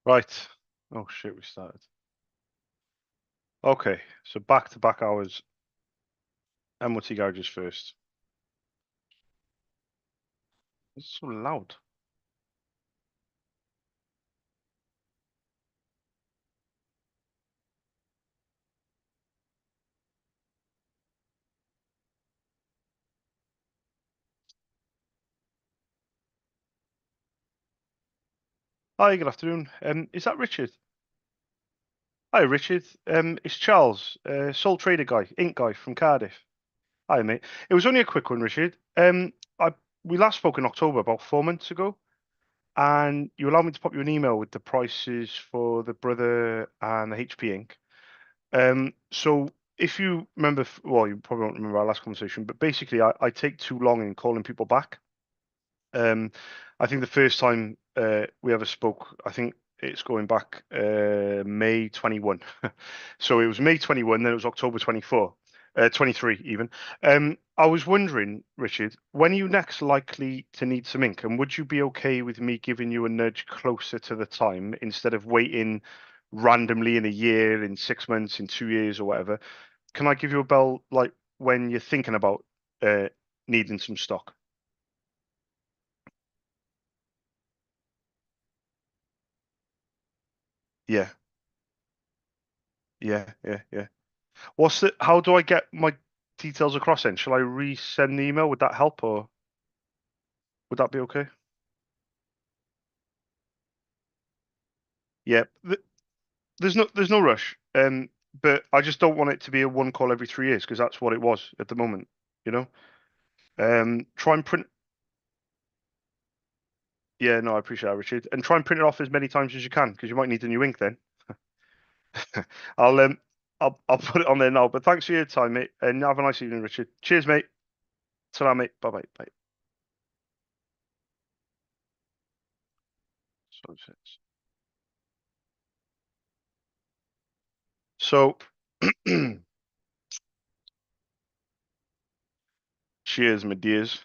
Right. Oh shit, we started. Okay, so back-to-back hours. MOT garages first. It's so loud. Hi, good afternoon. Is that Richard? Hi, Richard. It's Charles, sole trader guy, ink guy from Cardiff. Hi, mate. It was only a quick one, Richard. I we last spoke in October, about 4 months ago, and you allowed me to pop you an email with the prices for the Brother and the HP ink. So if you remember, well, you probably won't remember our last conversation, but basically, I take too long in calling people back. Um, I think the first time we ever spoke, I think it's going back May 21. So it was May 21, then it was October 24, 23 even. I was wondering, Richard, when are you next likely to need some ink? And would you be okay with me giving you a nudge closer to the time instead of waiting randomly in a year, in 6 months, in 2 years, or whatever? Can I give you a bell like when you're thinking about needing some stock? Yeah, yeah. What's the? How do I get my details across then? Shall I resend the email? Would that help, or would that be okay? Yeah, there's no rush. But I just don't want it to be a one call every 3 years because that's what it was at the moment. You know. Try and print. Yeah, no, I appreciate that, Richard. And try and print it off as many times as you can because you might need a new ink then. I'll um, I'll put it on there now. But thanks for your time, mate, and have a nice evening, Richard. Cheers, mate. Salam, mate. Bye, bye, bye. So, cheers, my dears.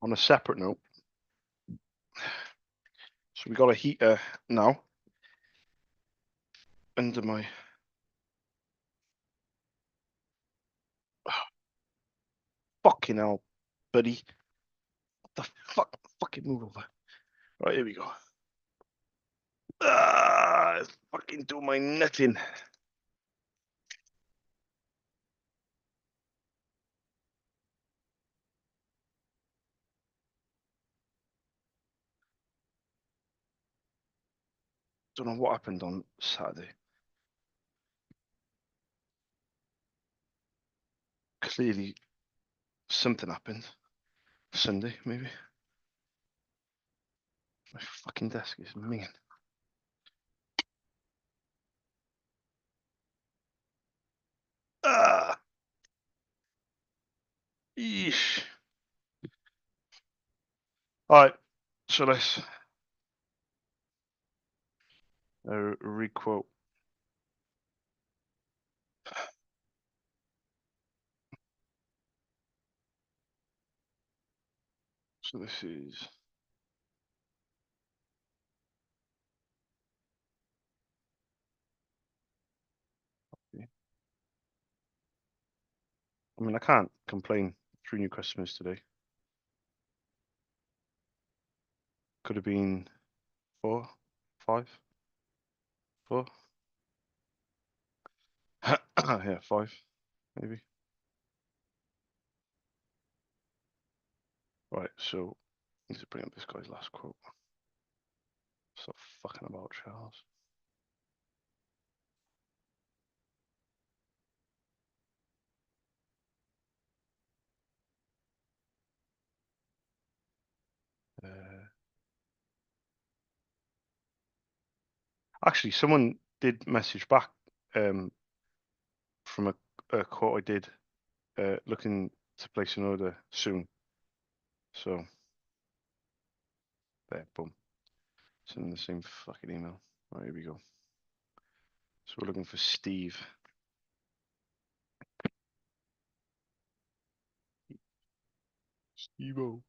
On a separate note, so we got a heater now under my. Fucking hell, buddy. What the fuck? Fucking move over. Right, here we go. It's fucking do my nutting. Don't know what happened on Saturday. Clearly, something happened. Sunday, maybe. My fucking desk is minging. Ah, yeesh. All right, so let's requote. So this is. I mean, I can't complain. 3 new customers today. Could have been 4, 5, 4. Yeah, 5, maybe. Right, so need to bring up this guy's last quote. Stop fucking about, Charles. Uh, Actually, someone did message back from a quote I did looking to place an order soon. So, there, boom. Sending the same fucking email. Right, here we go. So we're looking for Steve. Emo.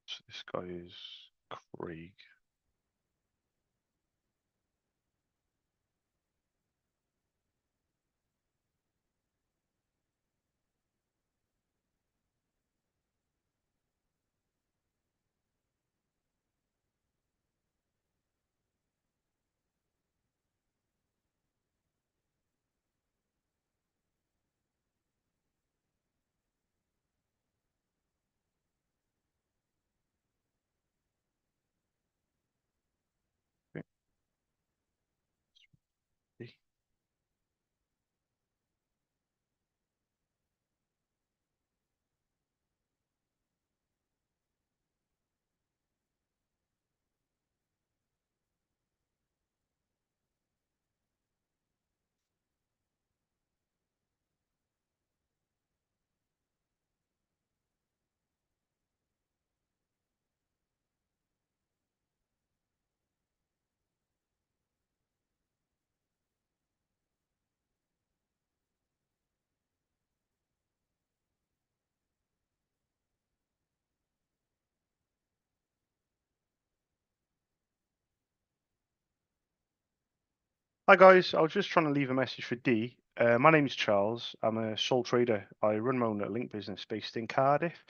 So this guy is Craig. Okay. Hi guys, I was just trying to leave a message for D. My name is Charles. I'm a sole trader. I run my own little link business based in Cardiff.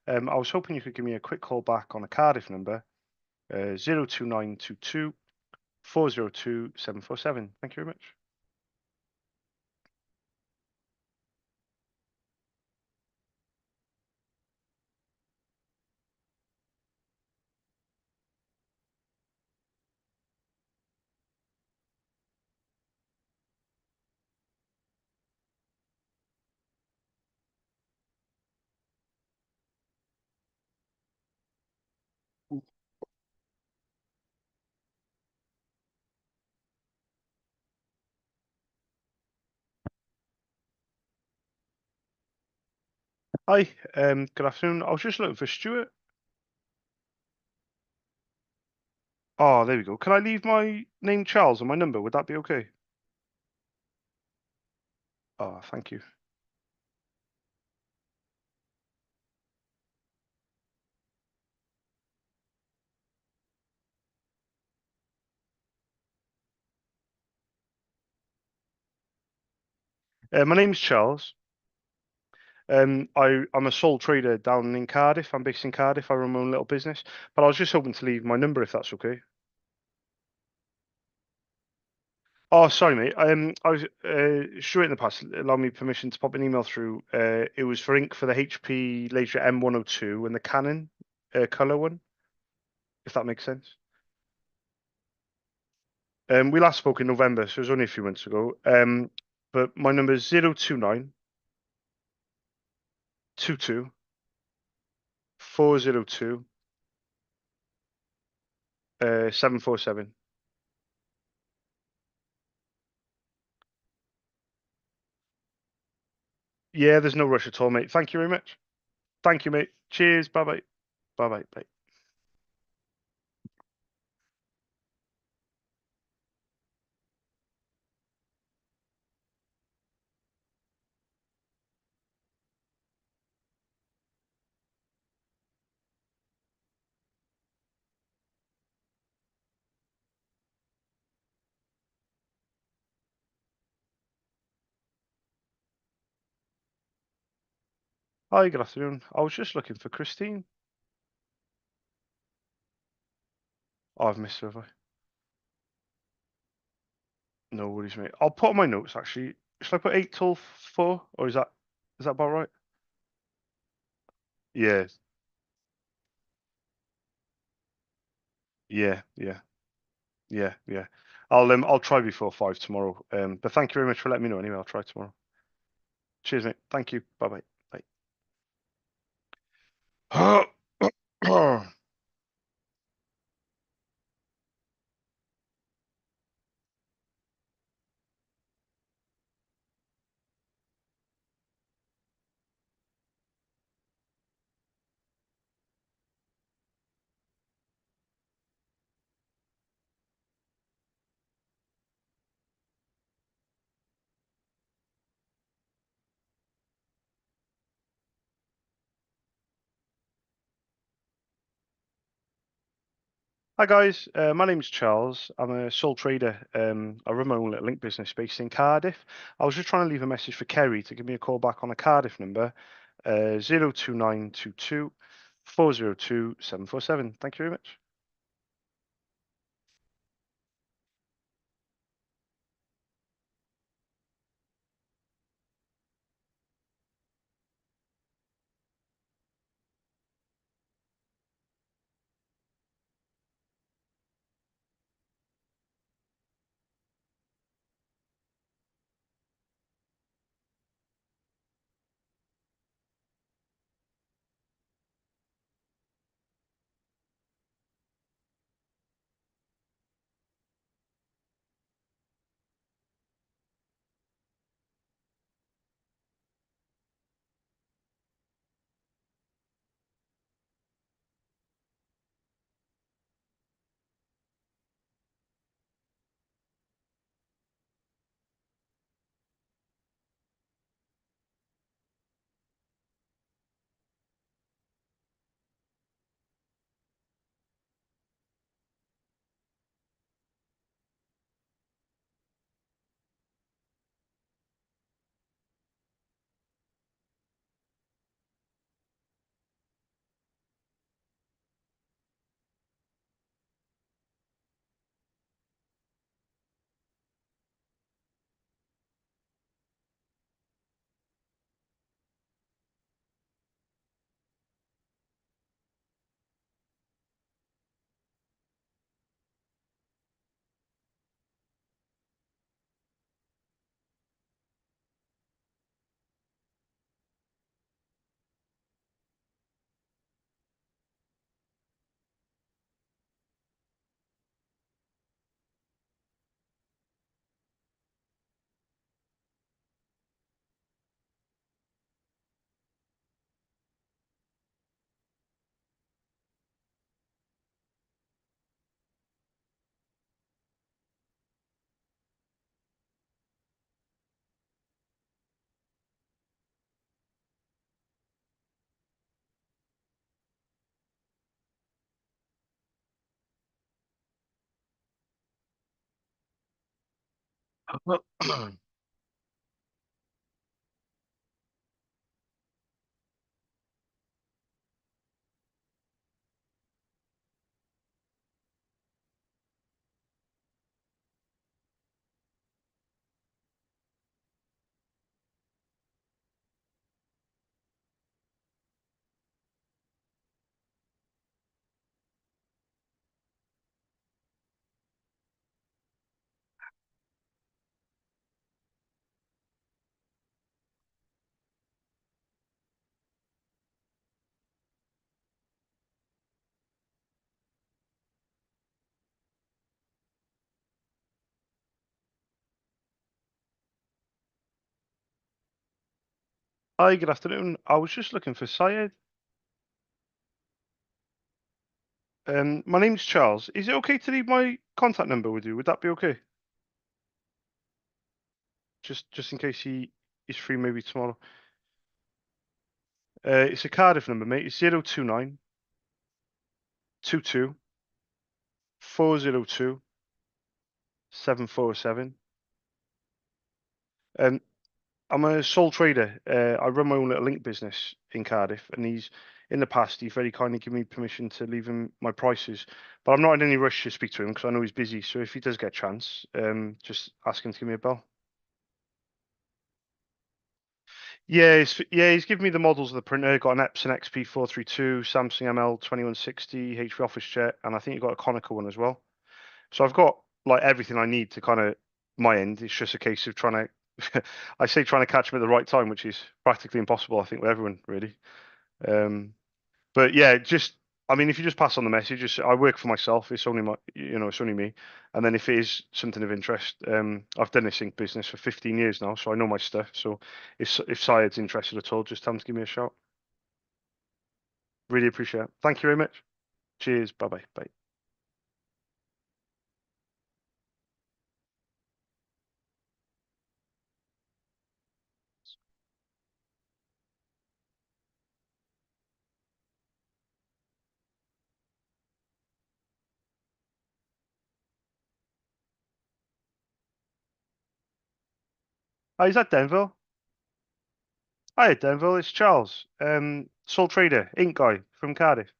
I was hoping you could give me a quick call back on a Cardiff number, 02922 402 747. Thank you very much. Hi, good afternoon. I was just looking for Stuart. Oh, there we go. Can I leave my name Charles and my number? Would that be okay? Oh, thank you. My name's Charles. I'm a sole trader down in Cardiff. I'm based in Cardiff. I run my own little business, but I was just hoping to leave my number if that's okay. Oh, sorry, mate. I was Stuart in the past allowed me permission to pop an email through. It was for ink for the HP Laser M102 and the Canon color one, if that makes sense. We last spoke in November, so it was only a few months ago. But my number is 029 22 402 747. Yeah, there's no rush at all, mate. Thank you very much. Thank you, mate. Cheers. Bye bye. Bye bye. Bye. Hi, good afternoon. I was just looking for Christine. Oh, I've missed her, have I? No worries, mate. I'll put on my notes actually. Should I put 8 till 4? Or is that about right? Yeah, yeah, yeah, yeah. I'll try before 5 tomorrow. But thank you very much for letting me know anyway. I'll try tomorrow. Cheers, mate. Thank you. Bye bye. Bye. Hi guys, my name's Charles. I'm a sole trader. I run my own little link business based in Cardiff. I was just trying to leave a message for Kerry to give me a call back on a Cardiff number, 02922 Thank you very much. Hi, good afternoon. I was just looking for Syed. My name's Charles. Is it okay to leave my contact number with you? Would that be okay? Just in case he is free maybe tomorrow. It's a Cardiff number, mate. It's 029 22 402 747. Um, I'm a sole trader. I run my own little link business in Cardiff, and in the past he's very kindly given me permission to leave him my prices. But I'm not in any rush to speak to him because I know he's busy. So if he does get a chance, just ask him to give me a bell. Yeah, he's given me the models of the printer. Got an Epson XP432, Samsung ML2160, HP OfficeJet, and I think you got a Konica one as well. So I've got like everything I need to kind of my end. It's just a case of trying to, I say trying to catch him at the right time, which is practically impossible, I think, with everyone really. Um, but yeah, just I mean, if you just pass on the message, just, I work for myself. It's only it's only me. And then if it is something of interest, I've done this ink business for 15 years now, so I know my stuff. So if Syed's interested at all, just tell him to give me a shout. Really appreciate it. Thank you very much. Cheers. Bye bye. Bye. Hi, is that Denville? Hi, Denville. It's Charles, sole trader, ink guy from Cardiff.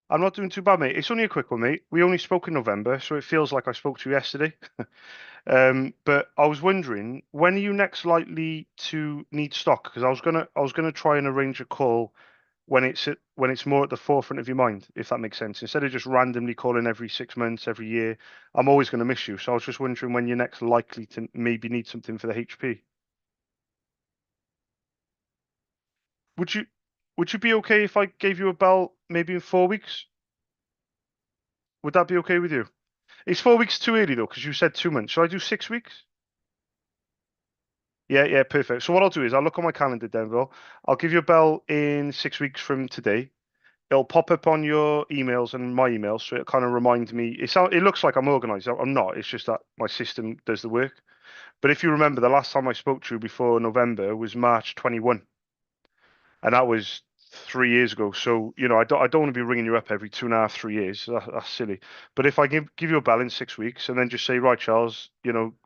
I'm not doing too bad, mate. It's only a quick one, mate. We only spoke in November, so it feels like I spoke to you yesterday. But I was wondering, when are you next likely to need stock? Because I was gonna try and arrange a call when it's more at the forefront of your mind, if that makes sense. Instead of just randomly calling every 6 months, every year, I'm always gonna miss you. So I was just wondering when you're next likely to maybe need something for the HP. Would you would you be okay if I gave you a bell maybe in 4 weeks? Would that be okay with you? It's 4 weeks too early though, because you said 2 months. Shall I do 6 weeks? Yeah, yeah, perfect. So what I'll do is I'll look on my calendar, Denville. I'll give you a bell in 6 weeks from today. It'll pop up on your emails and my emails, so it kind of reminds me. It looks like I'm organized. I'm not. It's just that my system does the work. But if you remember, the last time I spoke to you before November was March 21, and that was 3 years ago. So I don't want to be ringing you up every 2.5, 3 years. That's silly. But if I give you a bell in 6 weeks and then just say, right, Charles,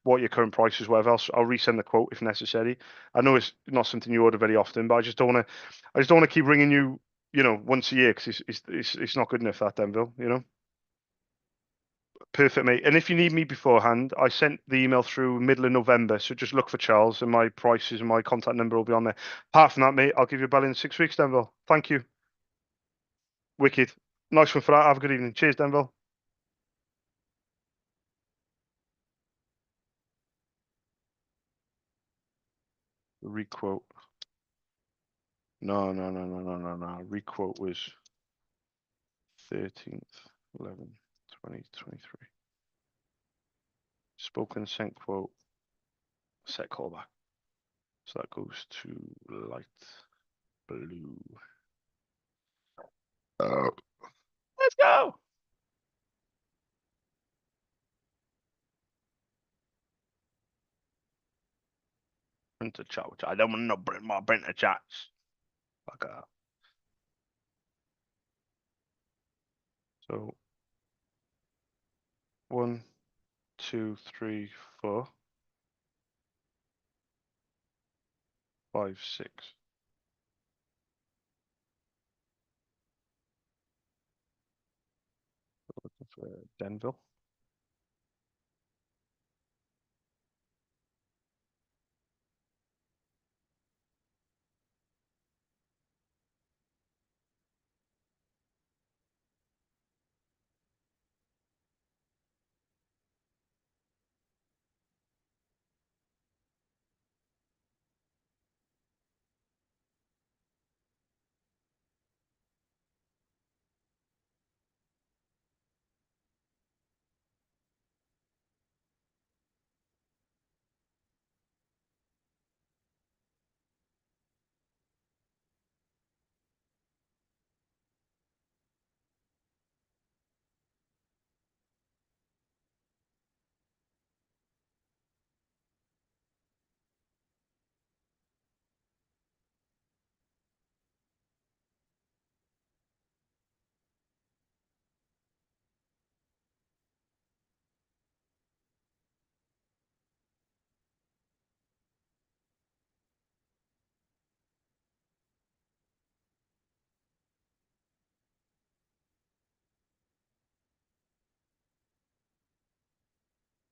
what your current price is, whatever else, I'll resend the quote if necessary. I know it's not something you order very often, but I just don't want to keep ringing you, once a year because it's not good enough that Denville. Perfect, mate. And if you need me beforehand, I sent the email through middle of November, so just look for Charles and my prices and my contact number will be on there. Apart from that, mate, I'll give you a bell in 6 weeks, Denville. Thank you. Wicked. Nice one for that. Have a good evening. Cheers, Denville. Requote. No, no, no, no, no, no, no. Requote was 13th, 11th, 2023. Spoken sent quote, set callback. So that goes to light blue. Oh, let's go. Printer chat. I don't want no print more printer chats. Like so 1, 2, 3, 4, 5, 6. Looking for Denville.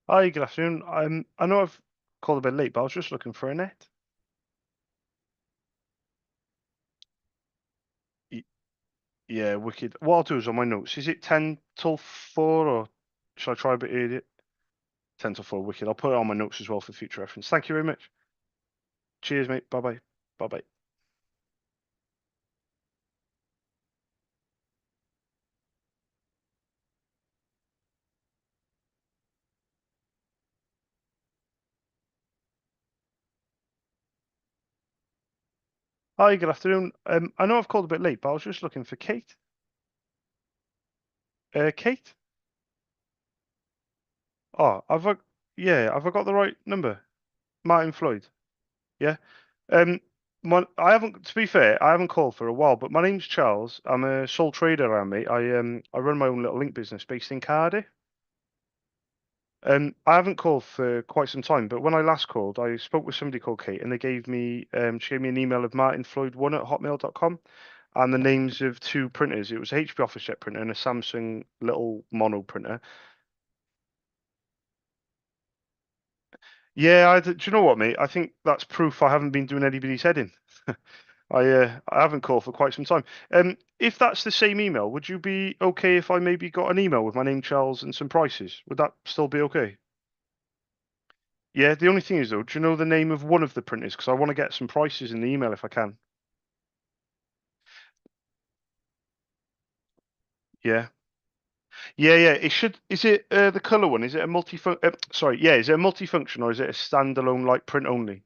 Hi, good afternoon. I know I've called a bit late, but I was just looking for a net. Yeah, wicked. What I'll do is on my notes. Is it 10 till 4 or should I try a bit earlier? 10 till 4, wicked. I'll put it on my notes as well for future reference. Thank you very much. Cheers, mate. Bye bye. Bye bye. Hi, good afternoon. I know I've called a bit late, but I was just looking for Kate. Kate? Oh, yeah, have I got the right number? Martin Floyd. Yeah. Um, I haven't, to be fair, I haven't called for a while, but my name's Charles. I'm a sole trader around me. I run my own little link business based in Cardiff. I haven't called for quite some time, but when I last called, I spoke with somebody called Kate, and she gave me an email of martinfloyd1 at hotmail.com and the names of two printers. It was a HP OfficeJet printer and a Samsung little mono printer. Yeah, do you know what, mate? I think that's proof I haven't been doing anybody's head in. I haven't called for quite some time. If that's the same email, would you be okay if I maybe got an email with my name, Charles, and some prices? Would that still be okay? Yeah, the only thing is though, do you know the name of one of the printers? Because I want to get some prices in the email if I can. Yeah, yeah. It should. Is it the color one? Is it a sorry, yeah. Is it a multifunction or is it a standalone like print only?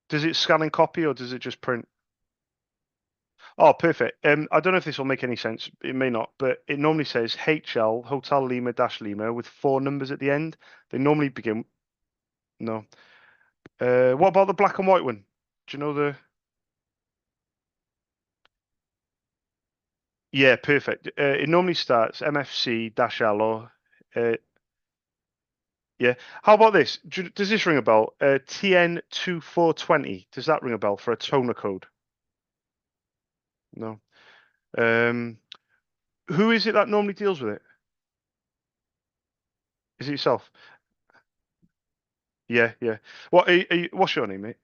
Does it scan and copy or does it just print? Oh, perfect. I don't know if this will make any sense. It may not, but it normally says HL Hotel Lima dash Lima with four numbers at the end. They normally begin. No. What about the black and white one? Do you know the? Yeah, perfect. It normally starts MFC dash L or yeah. How about this? Does this ring a bell? TN2420. Does that ring a bell for a toner code? No. Um, who is it that normally deals with it? Is it yourself? Yeah, yeah. What's your name, mate?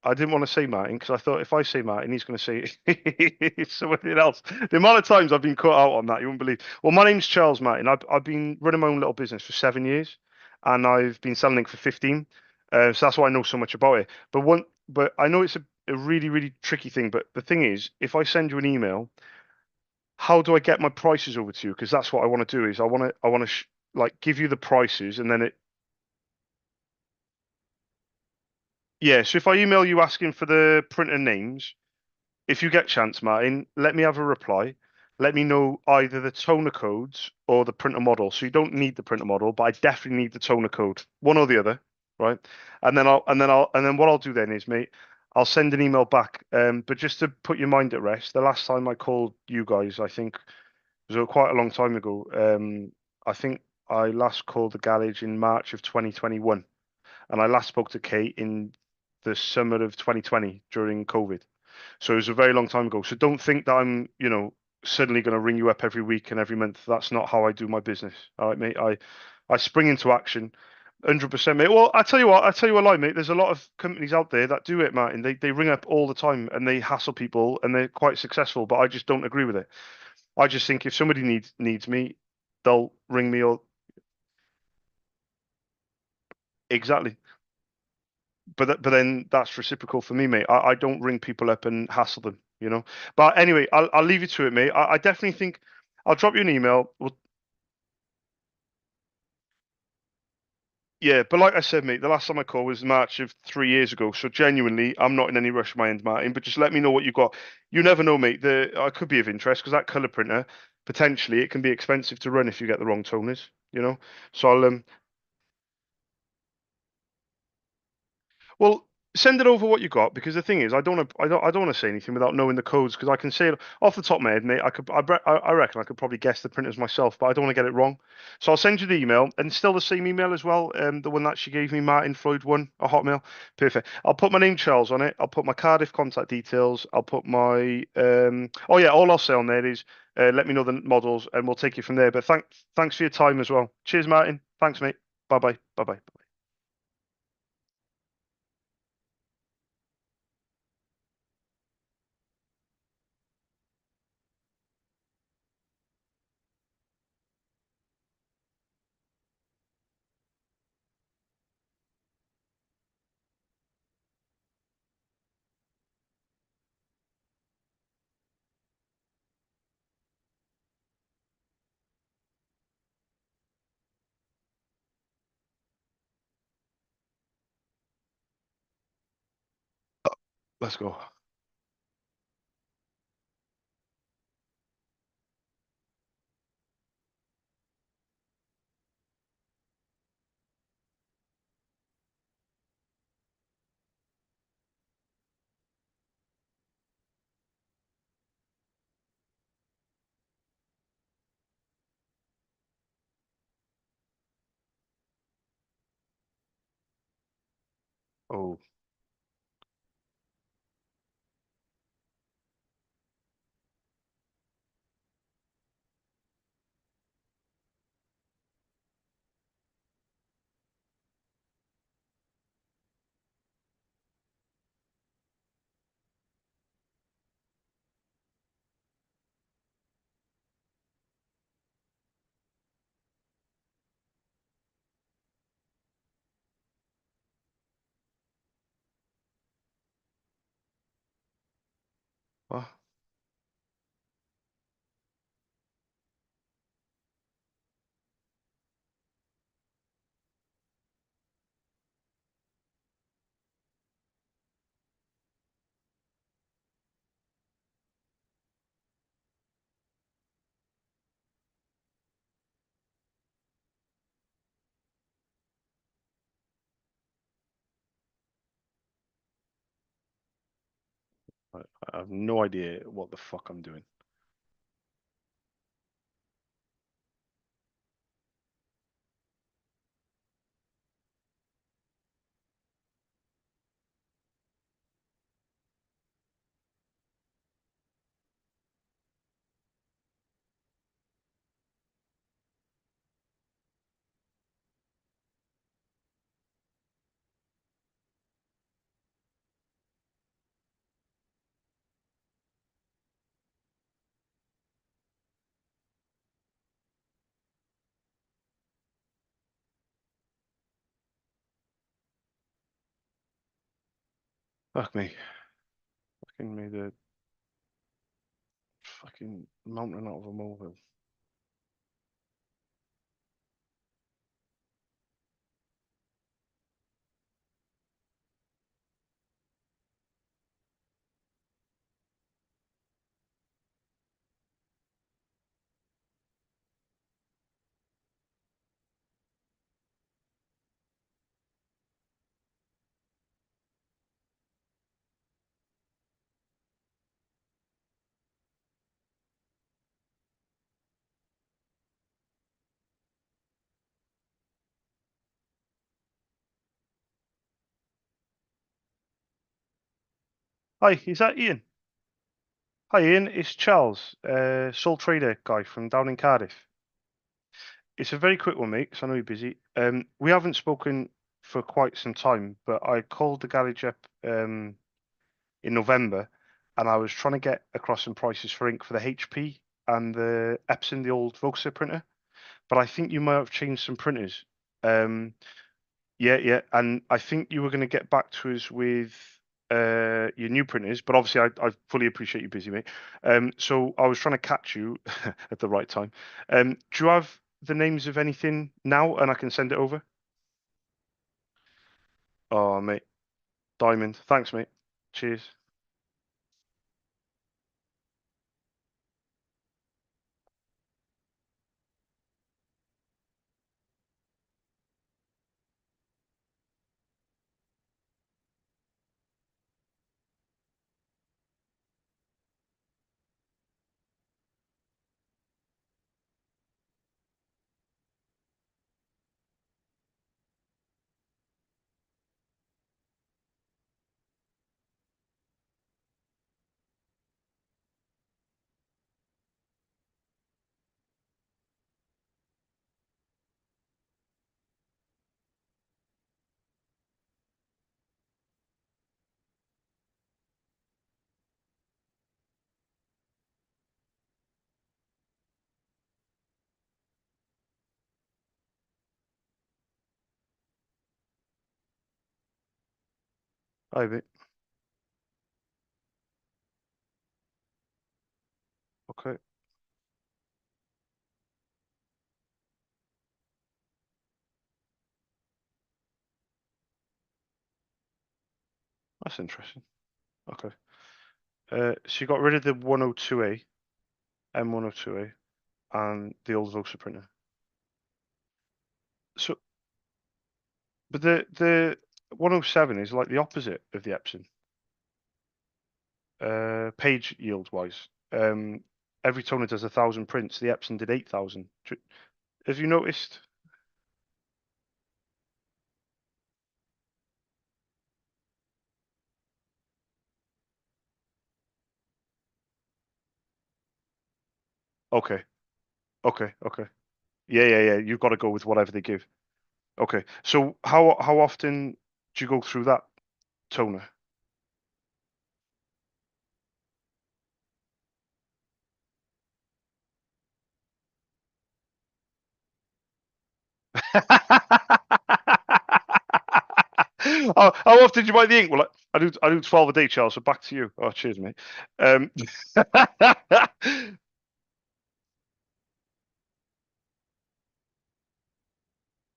I didn't want to say Martin because I thought if I say Martin, he's going to say it's something else. The amount of times I've been cut out on that, you wouldn't believe. Well, my name's Charles Martin. I've been running my own little business for 7 years, and I've been selling it for 15. So that's why I know so much about it. But I know it's a really really tricky thing. But the thing is, if I send you an email, how do I get my prices over to you? Because that's what I want to do. Is I want to like give you the prices, and then it yeah. So if I email you asking for the printer names. If you get chance, Martin, let me have a reply. Let me know either the toner codes or the printer model. So you don't need the printer model, but I definitely need the toner code, one or the other, right? And then what I'll do then is, mate, I'll send an email back. But just to put your mind at rest, the last time I called you guys, I think it was quite a long time ago. I think I last called the garage in March of 2021, and I last spoke to Kate in the summer of 2020 during COVID. So it was a very long time ago. So don't think that I'm, suddenly going to ring you up every week and every month. That's not how I do my business. All right, mate. I spring into action. 100%, mate. Well, I tell you a lie, mate. There's a lot of companies out there that do it, Martin. They ring up all the time and they hassle people and they're quite successful, but I just don't agree with it. I just think if somebody needs me, they'll ring me or exactly. But then that's reciprocal for me, mate. I don't ring people up and hassle them. But anyway, I'll leave you to it, mate. I definitely think I'll drop you an email. Well, yeah, but like I said, mate, the last time I called was March of 3 years ago. So genuinely, I'm not in any rush on my end, Martin. But just let me know what you've got. You never know, mate. I could be of interest because that color printer potentially it can be expensive to run if you get the wrong toners. So well, send it over what you got because the thing is, I don't want to say anything without knowing the codes because I can say it off the top of my head, mate. I reckon I could probably guess the printers myself, but I don't want to get it wrong. So I'll send you the email and still the same email as well. The one that she gave me, Martin Floyd one, a Hotmail. Perfect. I'll put my name Charles on it. I'll put my Cardiff contact details. I'll put my oh yeah, all I'll say on there is let me know the models and we'll take you from there. But thanks for your time as well. Cheers, Martin. Thanks, mate. Bye bye. Bye bye. Let's go. Oh, well, I have no idea what the fuck I'm doing. Fuck me. Fucking made a fucking mountain out of a molehill. Hi, is that Ian? Hi, Ian. It's Charles, sole trader guy from down in Cardiff. It's a very quick one, mate, 'cause I know you're busy. We haven't spoken for quite some time, but I called the garage up in November, and I was trying to get across some prices for ink for the HP and the Epson, the old Voxa printer. But I think you might have changed some printers. Um, yeah, yeah, and I think you were going to get back to us with your new printers, but obviously I fully appreciate you busy, mate. So I was trying to catch you at the right time. Do you have the names of anything now, and I can send it over? Oh, mate, diamond. Thanks, mate. Cheers. Hi, mate. Okay, that's interesting. Okay. So you got rid of the 102A, M102A, and the old Vosa printer. So, but the 107 is like the opposite of the Epson, page yield wise. Every toner does 1,000 prints. The Epson did 8,000. Have you noticed? Okay, okay. Yeah. You've got to go with whatever they give. Okay. So how often do you go through that toner? How often do you buy the ink? Well, I do 12 a day, Charles. So back to you. Oh, cheers, mate. Um,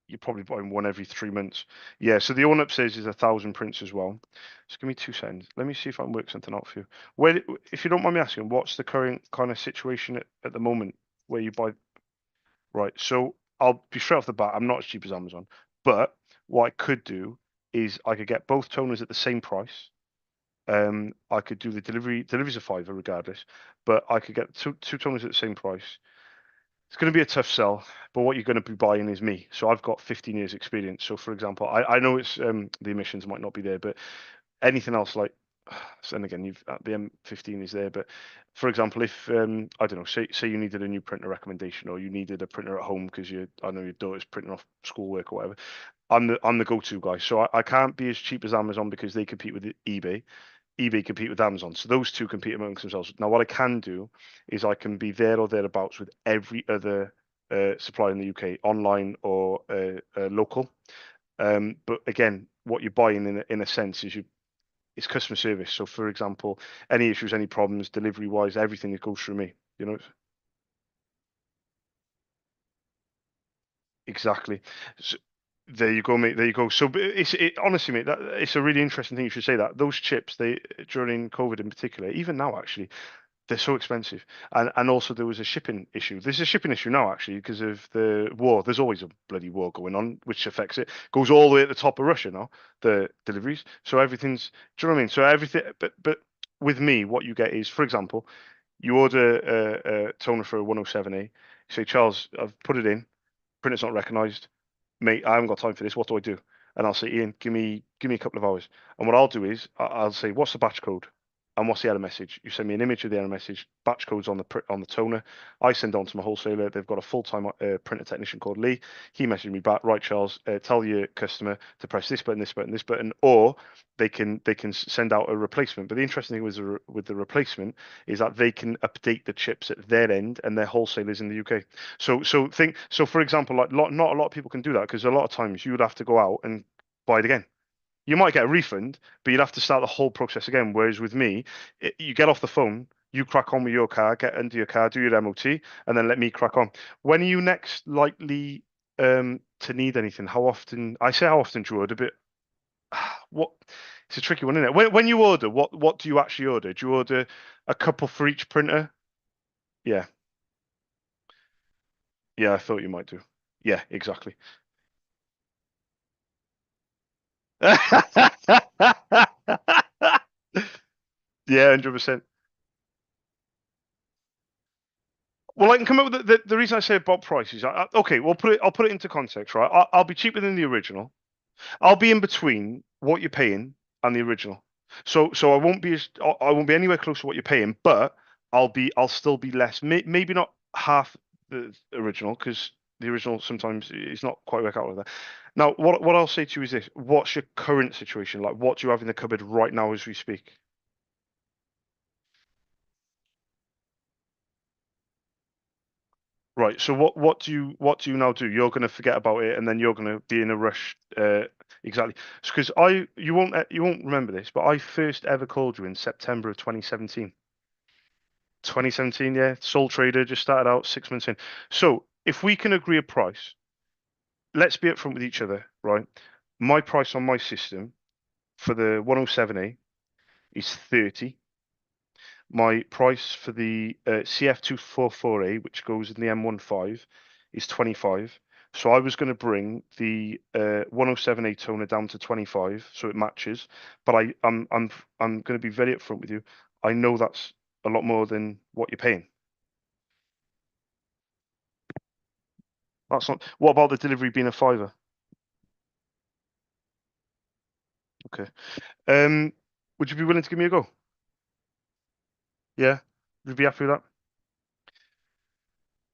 you're probably buying one every 3 months. Yeah. So the one upstairs is 1,000 prints as well. Just give me 2 seconds. Let me see if I can work something out for you. Where, if you don't mind me asking, what's the current kind of situation at the moment where you buy? Right. So I'll be straight off the bat. I'm not as cheap as Amazon, but what I could do is I could get both toners at the same price. I could do the delivery. Delivery's a fiver regardless, but I could get two toners at the same price. It's going to be a tough sell, but what you're going to be buying is me. So I've got 15 years experience. So for example, I know it's the emissions might not be there, but anything else like, and again, you've the M15 is there, but for example, if I don't know, say you needed a new printer recommendation or you needed a printer at home because you I know your daughter's printing off schoolwork or whatever, I'm the go-to guy. So I can't be as cheap as Amazon because they compete with eBay. eBay compete with Amazon. So those two compete amongst themselves. Now, what I can do is I can be there or thereabouts with every other supplier in the UK, online or local. But again, what you're buying in a sense is it's customer service. So, for example, any issues, any problems, delivery wise, everything that goes through me. You know, exactly. So, there you go, mate. There you go. So, honestly, mate, it's a really interesting thing you should say that. Those chips, they during COVID in particular, even now actually, they're so expensive, and also there was a shipping issue. There's a shipping issue now actually because of the war. There's always a bloody war going on, which affects it. Goes all the way at the top of Russia now. The deliveries, so everything's. Do you know what I mean? So everything, but with me, what you get is, for example, you order a toner for a 107A. You say, Charles, I've put it in. Printer's not recognised. Mate, I haven't got time for this. What do I do? And I'll say, Ian, give me a couple of hours. And what I'll do is I'll say, what's the batch code? And what's the error message? You send me an image of the error message. Batch code's on the toner. I send on to my wholesaler. They've got a full-time printer technician called Lee. He messaged me back, right, Charles, tell your customer to press this button, this button, this button, or they can send out a replacement. But the interesting thing with the replacement is that they can update the chips at their end and their wholesalers in the UK. So for example, like not a lot of people can do that because a lot of times you would have to go out and buy it again. You might get a refund, but you'd have to start the whole process again. Whereas with me, you get off the phone, you crack on with your car, get into your car, do your MOT, and then let me crack on. When are you next likely to need anything? How often? I say how often do you order, but what? It's a tricky one, isn't it? When you order, what do you actually order? Do you order a couple for each printer? Yeah, yeah, I thought you might do. Yeah, exactly. Yeah, 100%. Well, I can come up with the reason I say about prices. Okay, I'll put it into context, right? I'll be cheaper than the original. I'll be in between what you're paying and the original. So I won't be anywhere close to what you're paying, but I'll still be less. Maybe not half the original because the original sometimes is not quite work out with that. Now, what I'll say to you is this: what's your current situation like? What do you have in the cupboard right now as we speak? Right. So what do you now do? You're going to forget about it, and then you're going to be in a rush. Exactly. Because you won't remember this, but I first ever called you in September of 2017. 2017, yeah. Sole trader, just started out 6 months in. So if we can agree a price, let's be upfront with each other, right? My price on my system for the 107A is 30. My price for the CF244A, which goes in the M15, is 25. So I was going to bring the 107A toner down to 25, so it matches. But I'm going to be very upfront with you. I know that's a lot more than what you're paying. That's not. What about the delivery being a fiver? Okay. Um, would you be willing to give me a go? Yeah. Would you be happy with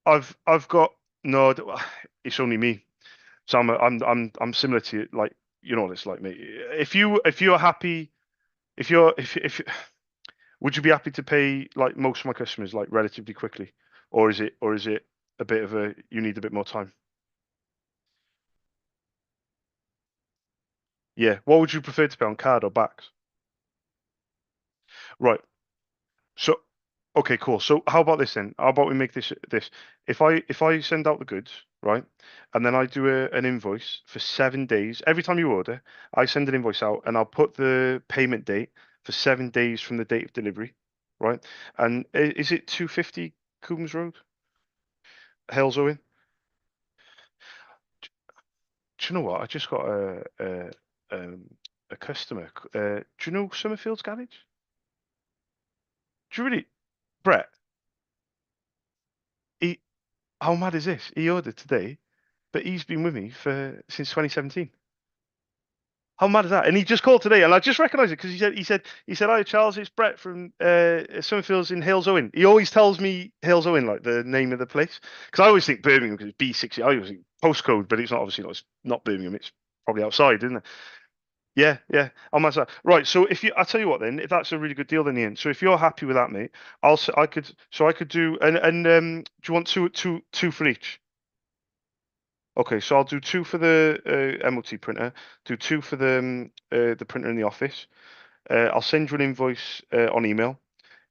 that? I've got no. It's only me. So I'm similar to you. Like you know what it's like, mate. If you're happy, if would you be happy to pay like most of my customers like relatively quickly, or is it a bit of a you need a bit more time? Yeah. What would you prefer to pay on card or backs? Right. So, okay, cool. So, how about this then? How about we make this? If I send out the goods, right, and then I do an invoice for 7 days. Every time you order, I send an invoice out, and I'll put the payment date for 7 days from the date of delivery, right? And is it 250 Coombs Road, Hales Owen? Do you know what? I just got a customer. Do you know Summerfield's Garage? Do you really, Brett? He, how mad is this? He ordered today, but he's been with me for since 2017. How mad is that? And he just called today, and I just recognised it because he said, "Hi Charles, it's Brett from Summerfields in Hales Owen." He always tells me Hales Owen, like the name of the place, because I always think Birmingham because it's B60. I always think postcode, but it's not obviously not. It's not Birmingham. It's probably outside, isn't it? Yeah, yeah, on my side. Right. So I tell you what, then, if that's a really good deal, then Ian. So if you're happy with that, mate, I could do, and do you want two for each? Okay, so I'll do two for the MOT printer, do two for the printer in the office. I'll send you an invoice on email.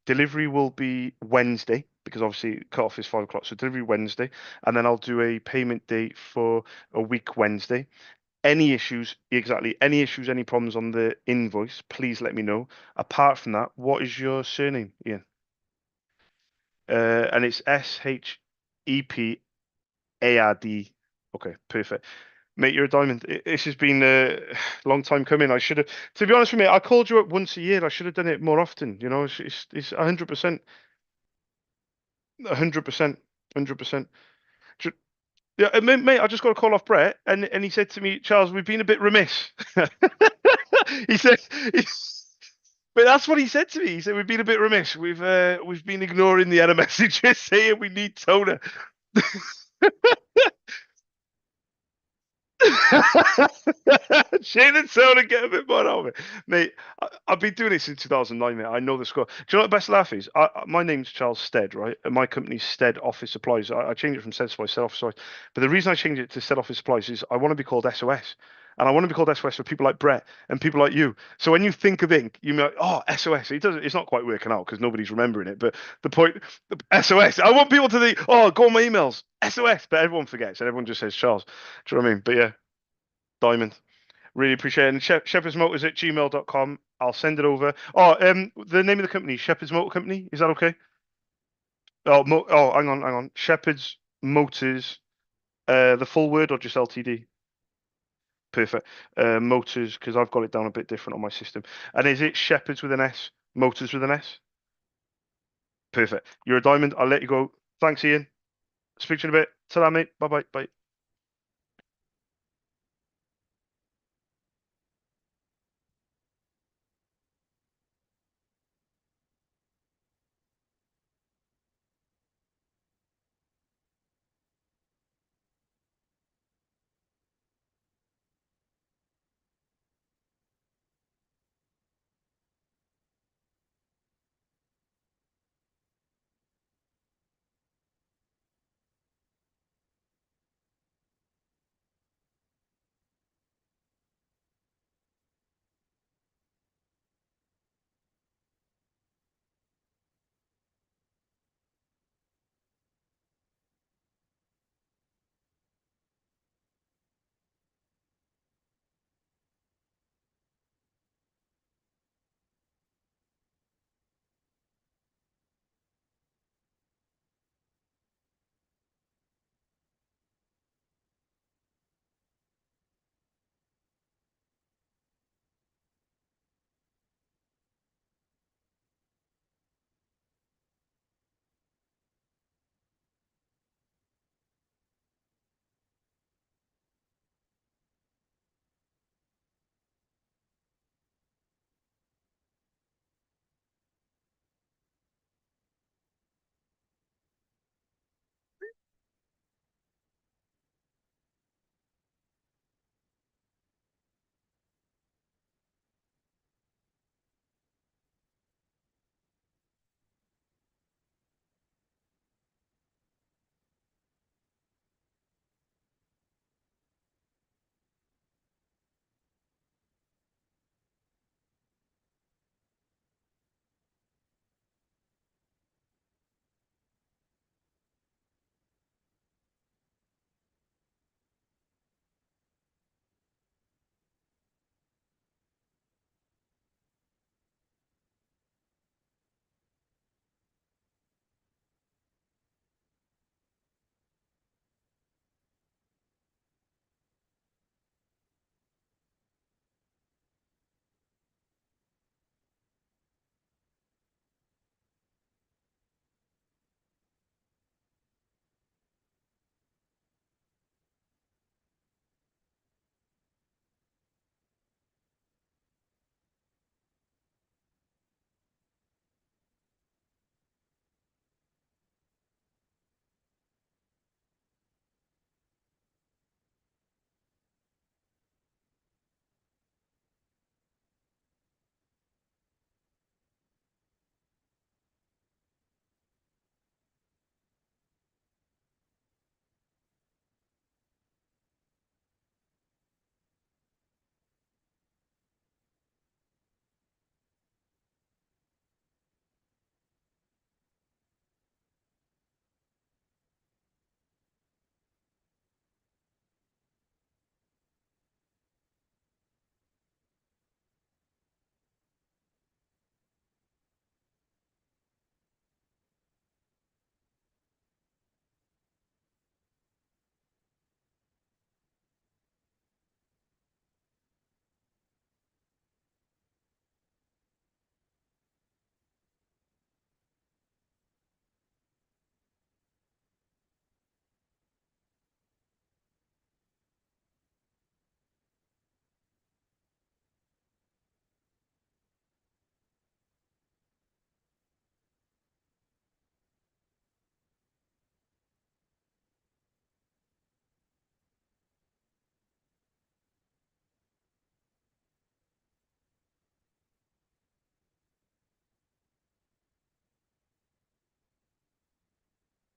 Delivery will be Wednesday because obviously cut-off is 5 o'clock. So delivery Wednesday, and then I'll do a payment date for a week Wednesday. Any issues, exactly, any issues, any problems on the invoice, please let me know. Apart from that, what is your surname, Ian? And it's Shepard. Okay, perfect. Mate, you're a diamond. This has been a long time coming. I should have, to be honest with me, I called you up once a year. I should have done it more often. You know, it's 100%, 100%, 100%. Yeah, mate, I just got a call off Brett, and he said to me, Charles, we've been a bit remiss. He said, but that's what he said to me. He said we've been a bit remiss. We've been ignoring the error messages saying we need toner. Shane and Soda get a bit more out of it. Mate, I've been doing this since 2009, mate. I know the score. Do you know what the best laugh is? My name's Charles Stead, right? And my company's Stead Office Supplies. I changed it from Stead Supplies, Stead Office Supplies. But the reason I changed it to Stead Office Supplies is I want to be called SOS. And I want to be called SOS for people like Brett and people like you. So when you think of ink, you know, oh, SOS. It's not quite working out because nobody's remembering it. But the point, SOS. I want people to think, oh, go on my emails, SOS. But everyone forgets and everyone just says Charles. Do you know what I mean? But yeah, diamond. Really appreciate it. And shepherdsmotors at gmail.com. I'll send it over. Oh, the name of the company, Shepherd's Motor Company. Is that okay? Hang on. Shepherd's Motors, the full word or just LTD? Perfect. Motors, because I've got it down a bit different on my system. And is it Shepherds with an S? Motors with an S? Perfect. You're a diamond. I'll let you go. Thanks, Ian. Speak to you in a bit. Ta-ra, mate. Bye-bye. Bye.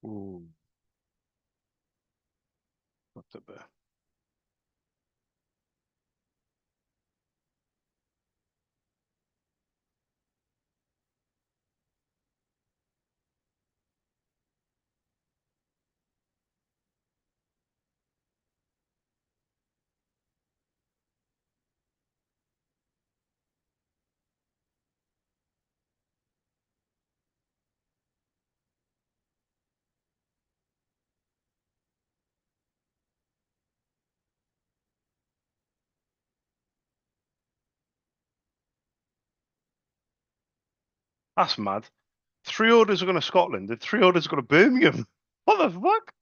Ooh, what the bit. That's mad. Three orders are going to Scotland and three orders are going to Birmingham. What the fuck?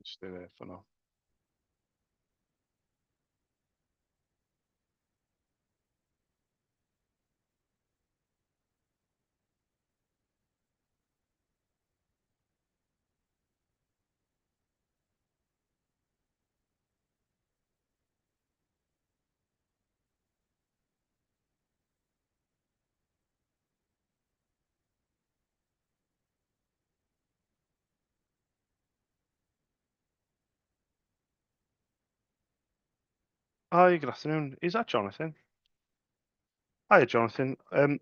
Stay there for now. Hi, good afternoon. Is that Jonathan? Hi, Jonathan.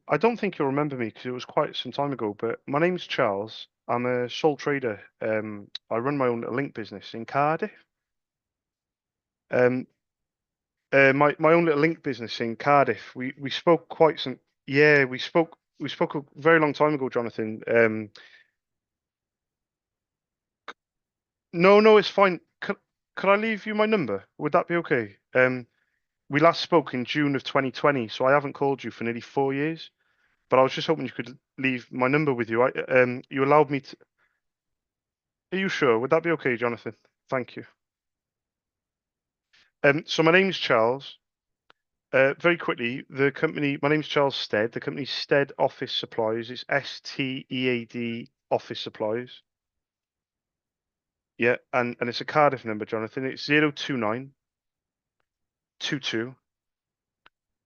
I don't think you'll remember me because it was quite some time ago, but my name's Charles. I'm a sole trader. I run my own link business in Cardiff. Um, my own little link business in Cardiff. We spoke quite some. Yeah, we spoke a very long time ago, Jonathan. No, no, it's fine. Could I leave you my number? Would that be okay? We last spoke in June of 2020, so I haven't called you for nearly 4 years. But I was just hoping you could leave my number with you. You allowed me to. Are you sure? Would that be okay, Jonathan? Thank you. So my name's Charles. Very quickly, the company. My name's Charles Stead. The company's Stead Office Supplies. It's STEAD Office Supplies. Yeah, and it's a Cardiff number, Jonathan. It's 029 22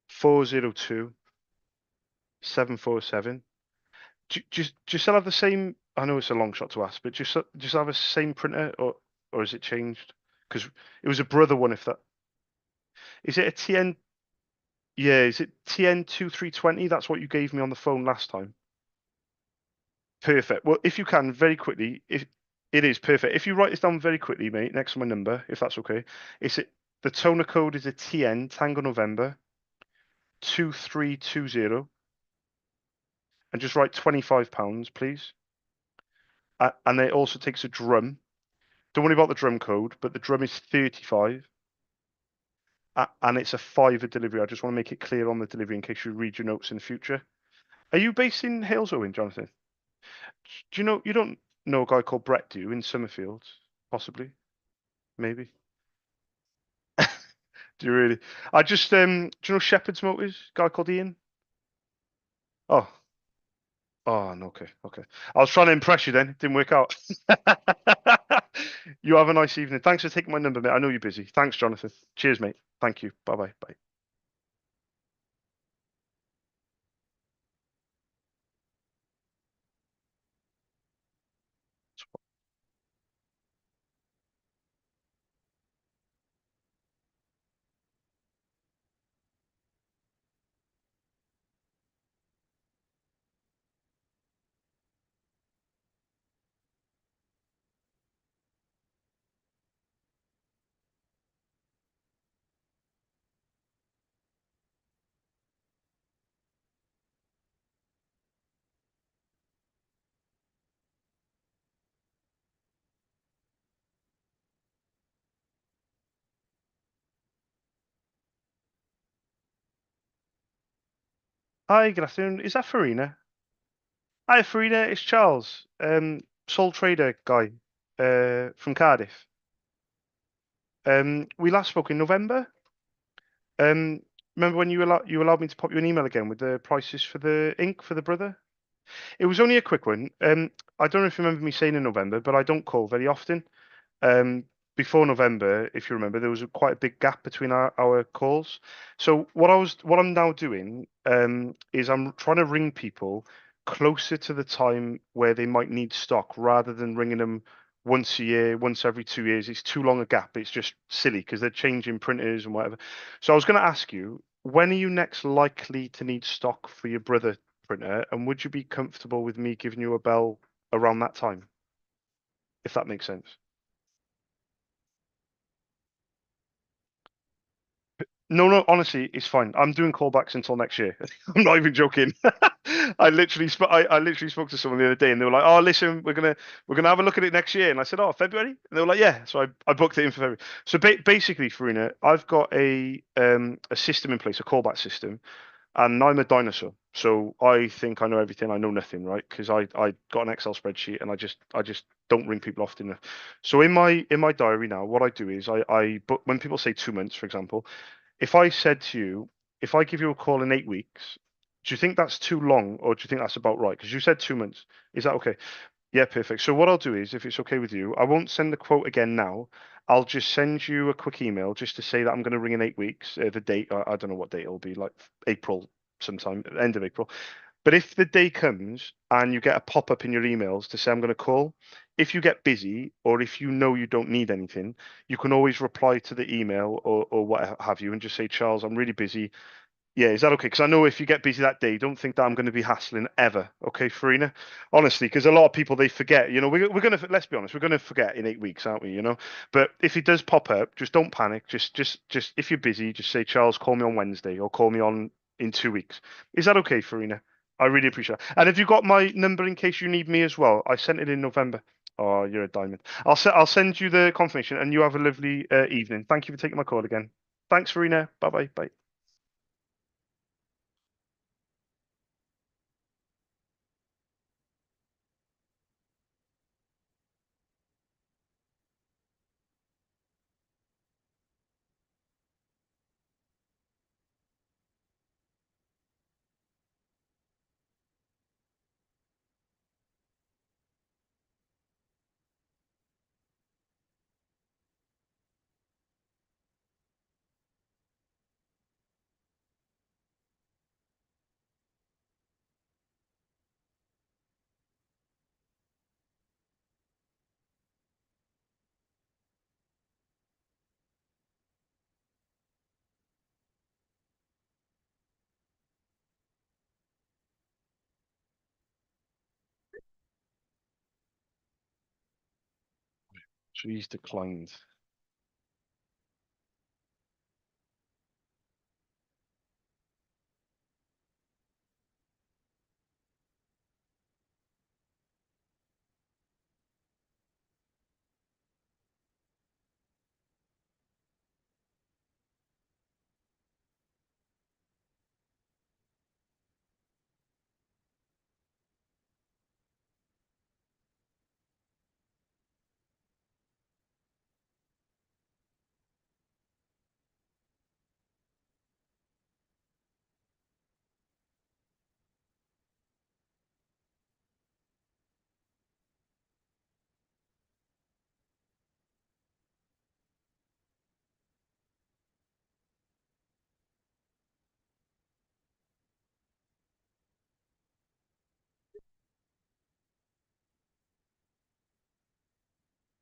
402 747. Do you still have the same? I know it's a long shot to ask, but just have the same printer, or is it changed? Because it was a brother one. If that is it a TN? Yeah, is it TN 2320? That's what you gave me on the phone last time. Perfect. Well, if you can, very quickly, if it is perfect. If you write this down very quickly, mate, next to my number, if that's okay. It's it. The toner code is a TN Tango November 2320, and just write £25, please. And it also takes a drum. Don't worry about the drum code, but the drum is 35, and it's a fiver delivery. I just want to make it clear on the delivery in case you read your notes in the future. Are you based in Hales Owen, Jonathan? Do you know you don't know a guy called Brett, do you, in Summerfield? Possibly, maybe. Do you really? I just do you know Shepherd's Motors? Guy called Ian? Oh, oh, no, okay, okay. I was trying to impress you then. It didn't work out. You have a nice evening. Thanks for taking my number, mate. I know you're busy. Thanks, Jonathan. Cheers, mate. Thank you. Bye-bye. Bye. Hi, good afternoon. Is that Farina? Hi, Farina. It's Charles, sole trader guy, from Cardiff. We last spoke in November. Um, Remember when you allowed me to pop you an email again with the prices for the ink for the brother? It was only a quick one. I don't know if you remember me saying in November, but I don't call very often. Um, Before November, if you remember, there was quite a big gap between our calls. So what I'm now doing is I'm trying to ring people closer to the time where they might need stock rather than ringing them once a year, once every 2 years. It's too long a gap. It's just silly because they're changing printers and whatever. So I was going to ask you, when are you next likely to need stock for your brother printer, and would you be comfortable with me giving you a bell around that time, if that makes sense? No, no, honestly, it's fine. I'm doing callbacks until next year. I'm not even joking. I literally spoke to someone the other day and they were like, "Oh, listen, we're gonna have a look at it next year." And I said, "Oh, February?" And they were like, "Yeah." So I booked it in for February. So basically, Farina, I've got a system in place, a callback system, and I'm a dinosaur. So I think I know everything. I know nothing, right? Because I got an Excel spreadsheet and I just don't ring people often enough. So in my diary now, what I do is I book when people say 2 months, for example. If I said to you, if I give you a call in 8 weeks, do you think that's too long, or do you think that's about right? Because you said 2 months. Is that okay? Yeah, perfect. So what I'll do is, if it's okay with you, I won't send the quote again now. I'll just send you a quick email just to say that I'm going to ring in 8 weeks. The date, I don't know what date it'll be, like April sometime, end of April. But if the day comes and you get a pop up in your emails to say I'm going to call, if you get busy or if you know you don't need anything, you can always reply to the email or what have you and just say, Charles, I'm really busy. Yeah, is that okay? Because I know if you get busy that day, don't think that I'm going to be hassling ever. Okay, Farina? Honestly, because a lot of people they forget. We're going to let's be honest, we're going to forget in 8 weeks, aren't we? But if it does pop up, just don't panic. Just if you're busy, just say, Charles, call me on Wednesday or call me on in 2 weeks. Is that okay, Farina? I really appreciate it. And have you got my number in case you need me as well? I sent it in November. Oh, you're a diamond. I'll send you the confirmation, and you have a lovely evening. Thank you for taking my call again. Thanks, Farina. Bye bye. Bye. She's declined.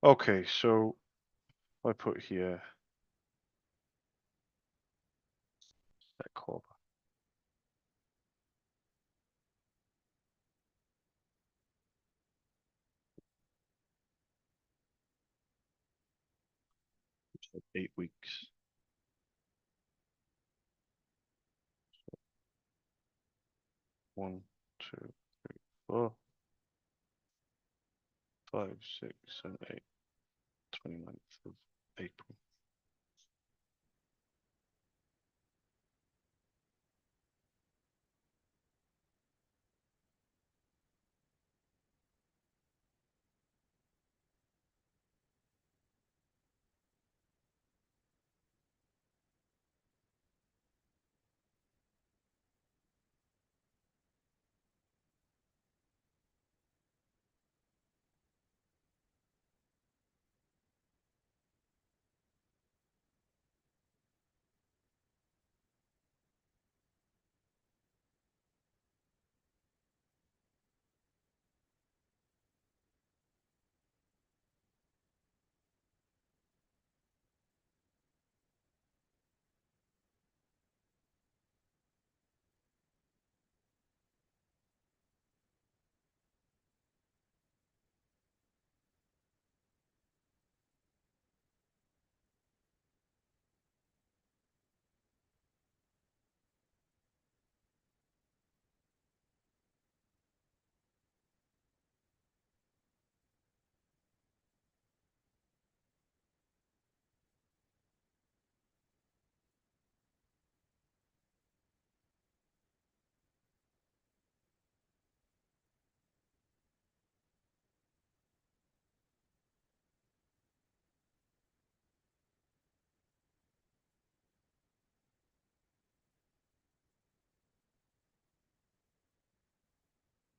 Okay, so I put here that corp. Like 8 weeks. 1, 2, 3, 4, 5, 6, 7, 8. 29th of April.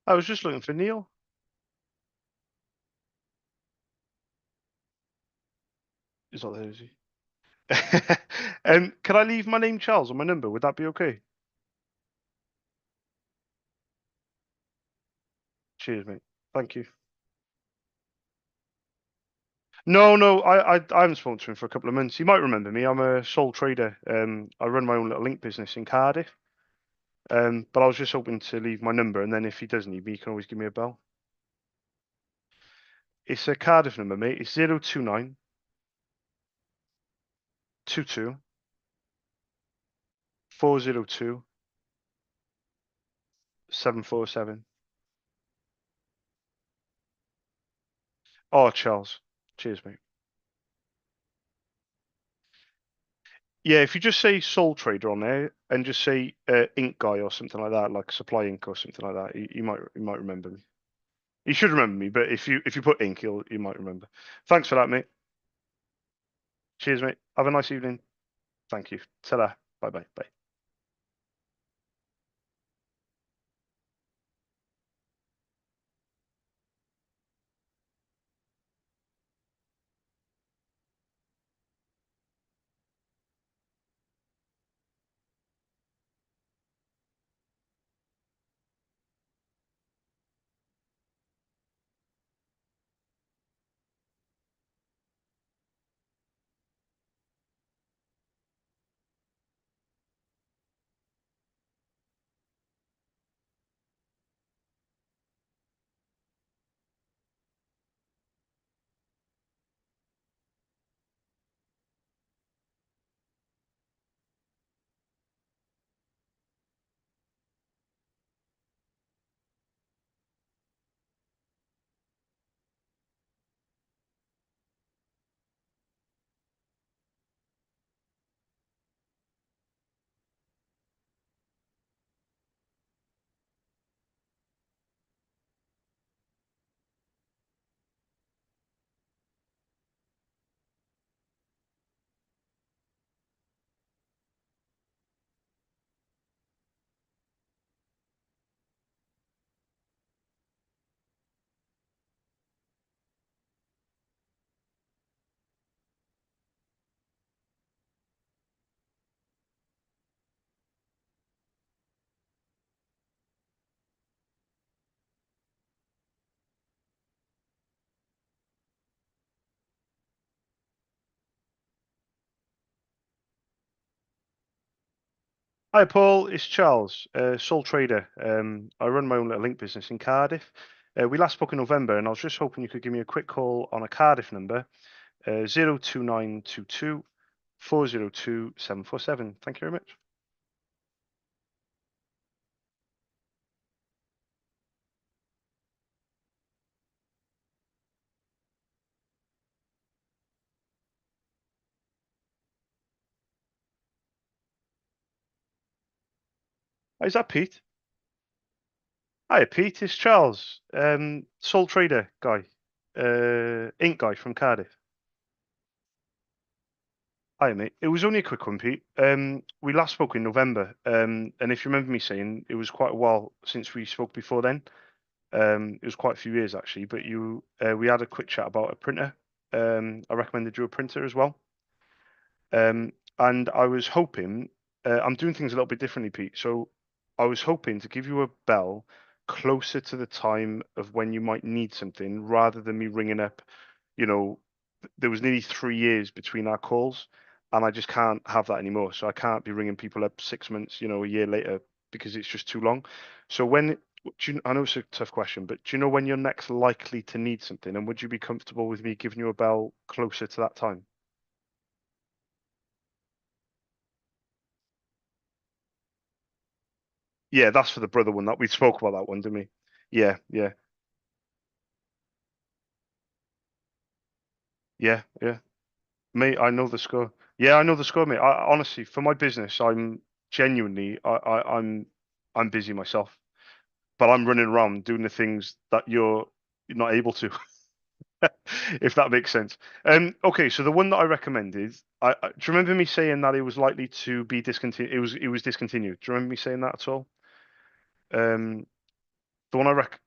I was just looking for Neil. Is not there, is he? Can I leave my name Charles on my number? Would that be okay? Cheers, mate. Thank you. No, no, I haven't spoken to him for a couple of months. He might remember me. I'm a sole trader. I run my own little link business in Cardiff. But I was just hoping to leave my number, and then if he does need me, he can always give me a bell. It's a Cardiff number, mate. It's 029 22 402 747. Oh, Charles. Cheers, mate. Yeah, if you just say sole trader on there and just say ink guy or something like that, like supply ink or something like that, you might remember me. You should remember me, but if you put ink, you might remember. Thanks for that, mate. Cheers, mate. Have a nice evening. Thank you. Ta-da. Bye bye. Bye. Hi, Paul. It's Charles, sole trader. I run my own little link business in Cardiff. We last spoke in November, and I was just hoping you could give me a quick call on a Cardiff number, 02922 Thank you very much. Hi, is that Pete? Hi, Pete. It's Charles, sole trader guy, ink guy from Cardiff. Hi, mate. It was only a quick one, Pete. We last spoke in November, and if you remember me saying, it was quite a while since we spoke before then. It was quite a few years actually, but we had a quick chat about a printer. I recommended you a printer as well. And I was hoping, I'm doing things a little bit differently, Pete. So I was hoping to give you a bell closer to the time of when you might need something rather than me ringing up. You know, there was nearly 3 years between our calls, and I just can't have that anymore. So I can't be ringing people up 6 months, a year later because it's just too long. So I know it's a tough question, but do you know when you're next likely to need something? And would you be comfortable with me giving you a bell closer to that time? Yeah, that's for the brother one that we spoke about that one, didn't we? Yeah, yeah, yeah. Mate, I know the score. Yeah, I know the score, mate. Honestly, for my business, I'm genuinely, I'm busy myself, but I'm running around doing the things that you're not able to, if that makes sense. Okay, so the one that I recommended, do you remember me saying that it was likely to be discontinued? It was discontinued. Do you remember me saying that at all? Um, the one I rec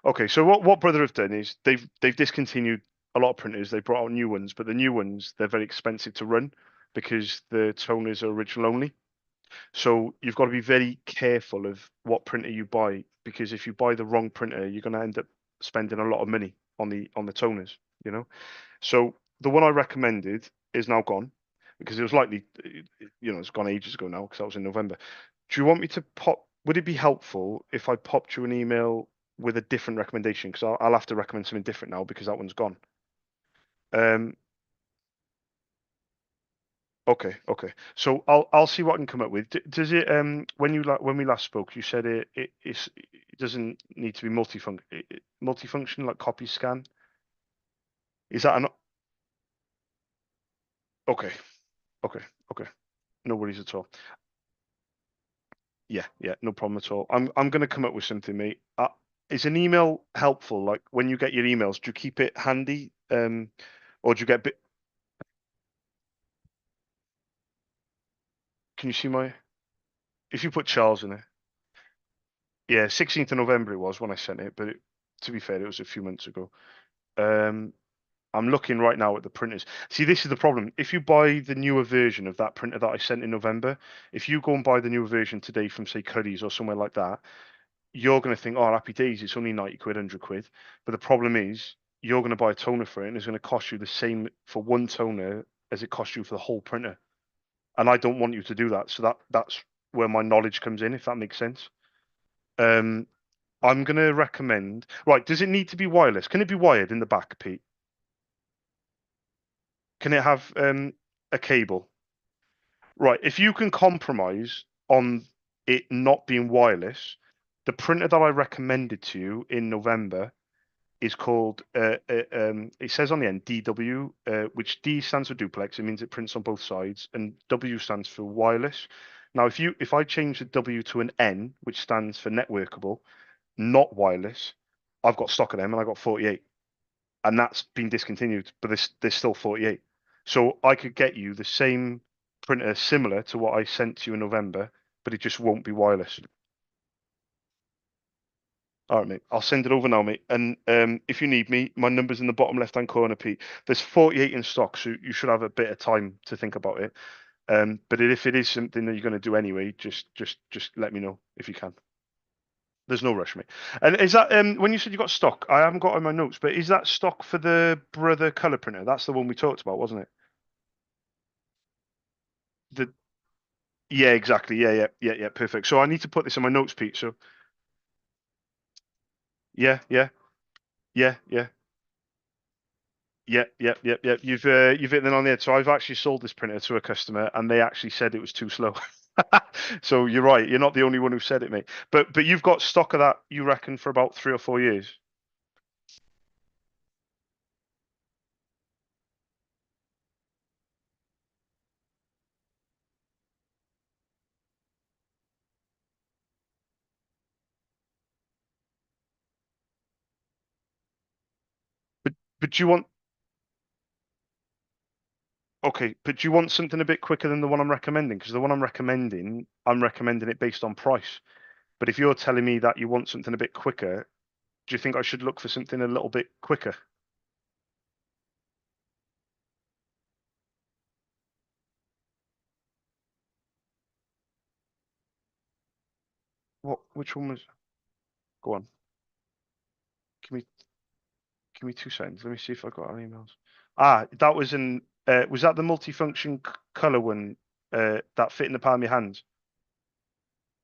Okay, so what Brother have done is they've discontinued a lot of printers. They brought out new ones, but the new ones they're very expensive to run because the toners are original only. So you've got to be very careful of what printer you buy because if you buy the wrong printer, you're going to end up spending a lot of money on the toners. You know. So the one I recommended is now gone because it was likely, it's gone ages ago now because that was in November. Do you want me to pop? Would it be helpful if I popped you an email with a different recommendation? Because I'll have to recommend something different now because that one's gone. Um, okay, okay. So I'll see what I can come up with. Does it when we last spoke, you said it doesn't need to be multifunction like copy scan. Is that an okay? Okay, okay. No worries at all. Yeah, yeah, no problem at all. I'm gonna come up with something, mate. Is an email helpful? Like when you get your emails, do you keep it handy? Or do you get bit? Can you see my? If you put Charles in it, yeah, 16th of November it was when I sent it, but to be fair, it was a few months ago. Um, I'm looking right now at the printers. See, this is the problem. If you buy the newer version of that printer that I sent in November, if you go and buy the newer version today from say Curry's or somewhere like that, you're going to think, oh, happy days, it's only 90 quid, 100 quid. But the problem is, you're going to buy a toner for it and it's going to cost you the same for one toner as it costs you for the whole printer. And I don't want you to do that. So that's where my knowledge comes in, if that makes sense. Um, I'm going to recommend, right, does it need to be wireless? Can it be wired in the back, Pete? Can it have a cable? Right, if you can compromise on it not being wireless, the printer that I recommended to you in November is called it says on the end DW, which D stands for duplex. It means it prints on both sides, and W stands for wireless. Now, if I change the W to an N, which stands for networkable, not wireless, I've got stock of them, and I got 48, and that's been discontinued. But there's still 48, so I could get you the same printer similar to what I sent to you in November, but it just won't be wireless. All right, mate. I'll send it over now, mate. And if you need me, my number's in the bottom left-hand corner, Pete. There's 48 in stock, so you should have a bit of time to think about it. But if it is something that you're going to do anyway, just let me know if you can. There's no rush, mate. And is that when you said you got stock? I haven't got it in my notes, but is that stock for the Brother color printer? That's the one we talked about, wasn't it? Yeah, exactly. Yeah. Perfect. So I need to put this in my notes, Pete. So yeah. Yeah. You've hit it on the head. So I've actually sold this printer to a customer, and they actually said it was too slow. So you're right. You're not the only one who said it, mate. But you've got stock of that, you reckon, for about 3 or 4 years. But do you want okay? But do you want something a bit quicker than the one I'm recommending? Because the one I'm recommending it based on price. But if you're telling me that you want something a bit quicker, do you think I should look for something a little bit quicker? What? Which one was? Go on. Give me Give me 2 seconds. Let me see if I got our emails. Ah, that was in. Was that the multifunction color one that fit in the palm of your hands?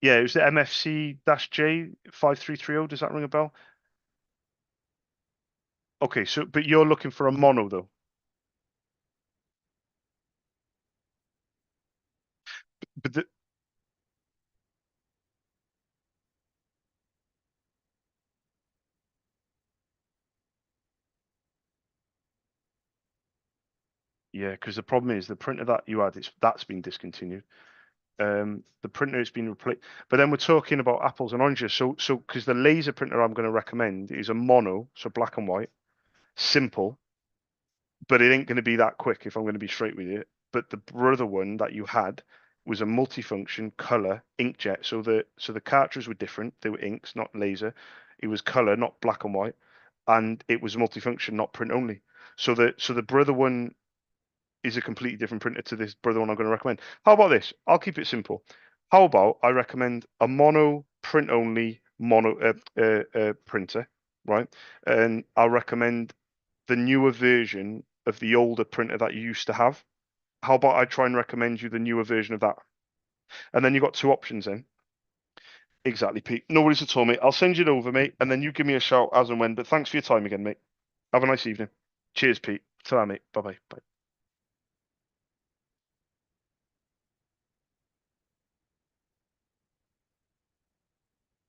Yeah, it was the MFC-J 5330. Does that ring a bell? Okay, so but you're looking for a mono though. But yeah, because the problem is the printer that you had, that's been discontinued. The printer has been replaced. But then we're talking about apples and oranges. So because the laser printer I'm going to recommend is a mono, so black and white, simple, but it ain't going to be that quick if I'm going to be straight with you. But the brother one that you had was a multifunction color inkjet. So the cartridges were different. They were inks, not laser. It was color, not black and white, and it was multifunction, not print only. So the brother one is a completely different printer to this brother one I'm going to recommend. How about this? I'll keep it simple. How about I recommend a mono print only mono printer, right? And I'll recommend the newer version of the older printer that you used to have. How about I try and recommend you the newer version of that? And then you've got two options then. Exactly, Pete. No worries at all, mate. I'll send you it over, mate, and then you give me a shout as and when. But thanks for your time again, mate. Have a nice evening. Cheers, Pete. Ta, mate. Bye bye.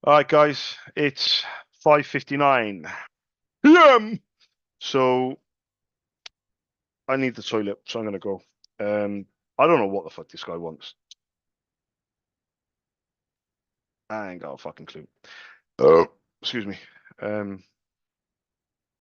All right, guys. It's 5:59 p.m. So I need the toilet, so I'm gonna go. I don't know what the fuck this guy wants. I ain't got a fucking clue. Oh, excuse me. Um,